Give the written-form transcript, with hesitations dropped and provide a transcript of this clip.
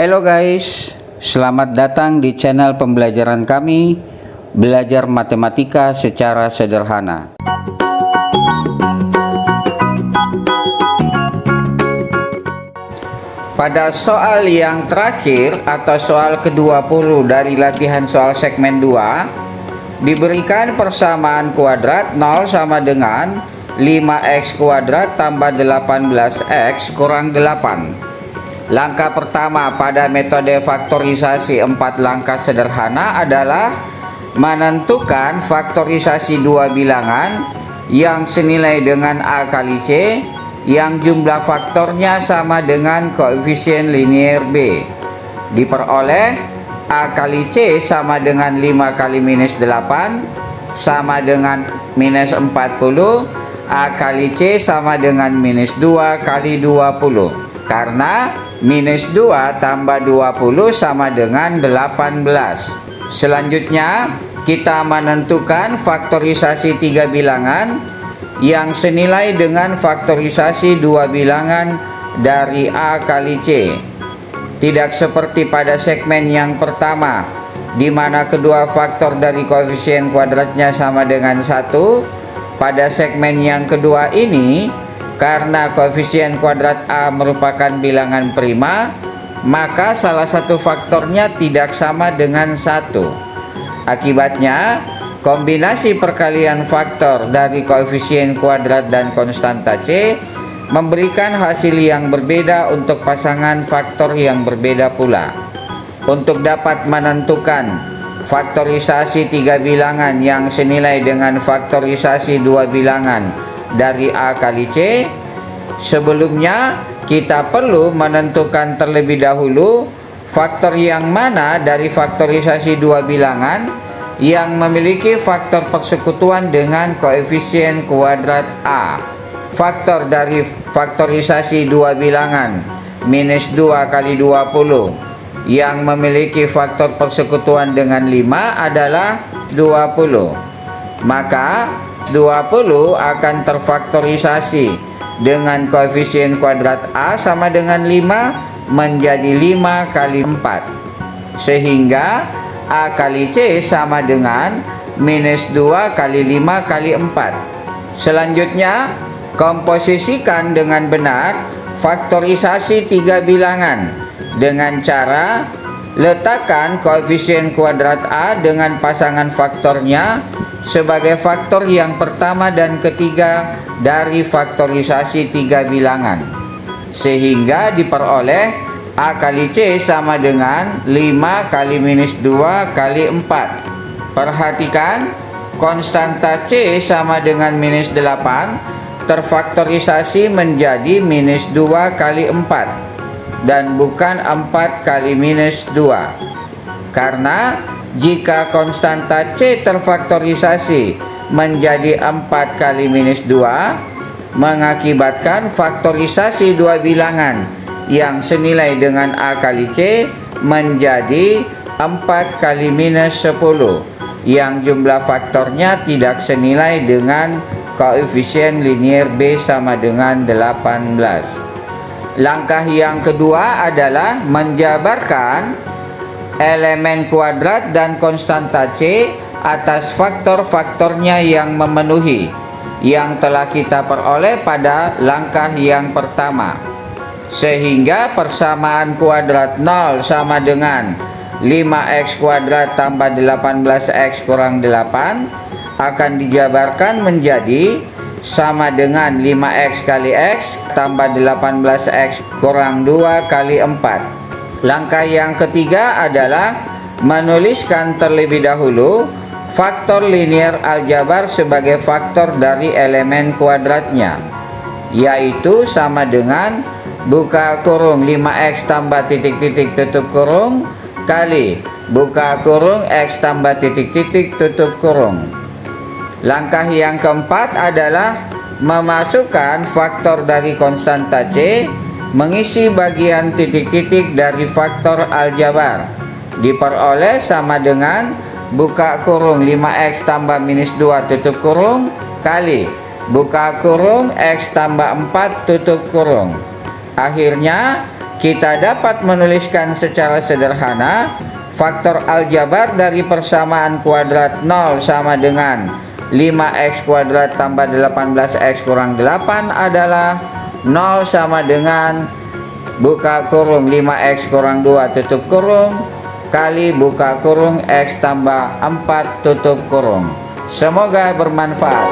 Halo guys, selamat datang di channel pembelajaran kami, belajar matematika secara sederhana. Pada soal yang terakhir atau soal ke-20 dari latihan soal segmen 2, diberikan persamaan kuadrat 0 sama dengan 5x kuadrat tambah 18x kurang 8. Langkah pertama pada metode faktorisasi 4 langkah sederhana adalah menentukan faktorisasi dua bilangan yang senilai dengan A kali C yang jumlah faktornya sama dengan koefisien linier B. Diperoleh A kali C sama dengan 5 kali minus 8 sama dengan minus 40. A kali C sama dengan minus 2 kali 20. Karena minus 2 tambah 20 sama dengan 18. Selanjutnya, kita menentukan faktorisasi tiga bilangan yang senilai dengan faktorisasi dua bilangan dari A kali C. Tidak seperti pada segmen yang pertama, di mana kedua faktor dari koefisien kuadratnya sama dengan 1. Pada segmen yang kedua ini, karena koefisien kuadrat A merupakan bilangan prima, maka salah satu faktornya tidak sama dengan 1. Akibatnya, kombinasi perkalian faktor dari koefisien kuadrat dan konstanta C memberikan hasil yang berbeda untuk pasangan faktor yang berbeda pula. Untuk dapat menentukan faktorisasi tiga bilangan yang senilai dengan faktorisasi dua bilangan dari A kali C, sebelumnya kita perlu menentukan terlebih dahulu faktor yang mana dari faktorisasi dua bilangan yang memiliki faktor persekutuan dengan koefisien kuadrat A. Faktor dari faktorisasi dua bilangan minus 2 kali 20 yang memiliki faktor persekutuan dengan 5 adalah 20. Maka 20 akan terfaktorisasi dengan koefisien kuadrat A sama dengan 5 menjadi 5 kali 4. Sehingga A kali C sama dengan minus 2 kali 5 kali 4. Selanjutnya, komposisikan dengan benar faktorisasi tiga bilangan dengan cara letakkan koefisien kuadrat A dengan pasangan faktornya sebagai faktor yang pertama dan ketiga dari faktorisasi tiga bilangan, sehingga diperoleh A kali C sama dengan 5 kali minus 2 kali 4. Perhatikan, konstanta C sama dengan minus 8 terfaktorisasi menjadi minus 2 kali 4 dan bukan 4 kali minus 2. Karena jika konstanta C terfaktorisasi menjadi 4 kali minus 2, mengakibatkan faktorisasi dua bilangan yang senilai dengan A kali C menjadi 4 kali minus 10, yang jumlah faktornya tidak senilai dengan koefisien linier B sama dengan 18. Langkah yang kedua adalah menjabarkan elemen kuadrat dan konstanta C atas faktor-faktornya yang memenuhi yang telah kita peroleh pada langkah yang pertama, sehingga persamaan kuadrat 0 sama dengan 5x kuadrat tambah 18x kurang 8 akan dijabarkan menjadi sama dengan 5x kali x tambah 18x kurang 2 kali 4. Langkah yang ketiga adalah menuliskan terlebih dahulu faktor linier aljabar sebagai faktor dari elemen kuadratnya, yaitu sama dengan buka kurung 5x tambah titik-titik tutup kurung kali buka kurung x tambah titik-titik tutup kurung. Langkah yang keempat adalah memasukkan faktor dari konstanta C mengisi bagian titik-titik dari faktor aljabar, diperoleh sama dengan buka kurung 5x tambah minus 2 tutup kurung kali buka kurung x tambah 4 tutup kurung. Akhirnya Kita dapat menuliskan secara sederhana faktor aljabar dari persamaan kuadrat 0 sama dengan 5x kuadrat tambah 18x kurang 8 adalah 0 sama dengan buka kurung 5x kurang 2 tutup kurung kali buka kurung x tambah 4 tutup kurung. Semoga bermanfaat.